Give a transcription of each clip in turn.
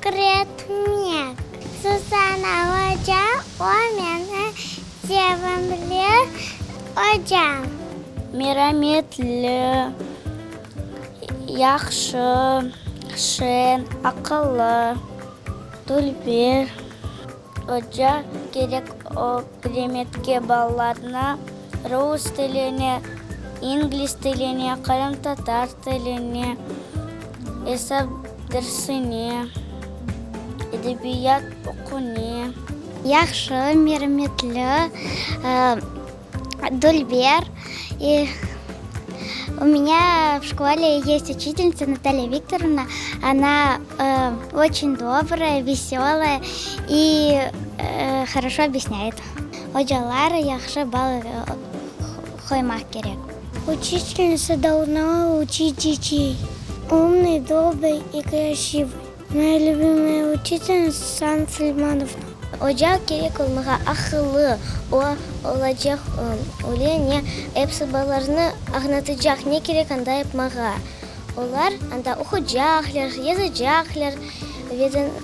Өкретмек. Сусана Hoca, o meni sevimli hocam. Merhametli, yaxshi, шын, ақылы, Дульбер. Hoca керек преметке балаларына рус тіліне, инглиз тіліне, қарым-татар тіліне, есап дәрісіне, әдебият оқуіне. Yaxşı, мерhametli, Дульбер. И у меня в школе есть учительница Наталья Викторовна. Она очень добрая, веселая и хорошо объясняет. Hocalар yaxşı бал қоймақ керек. Учительница должна учить детей. Умный, добрый и красивый. Моя любимая учительница Сан Сульмановна. Hoca керек olmağa akıllı, o olacak, öyle hepsi балаларını anlatacak, ne gerek anda yapmağa. Onlar anda okuyacaklar, yazacaklar,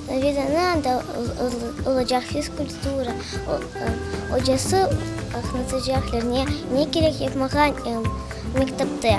vedeni anda olacak fizkultura. Hocası anlatacaklar, ne gerek yapmağa mektepte.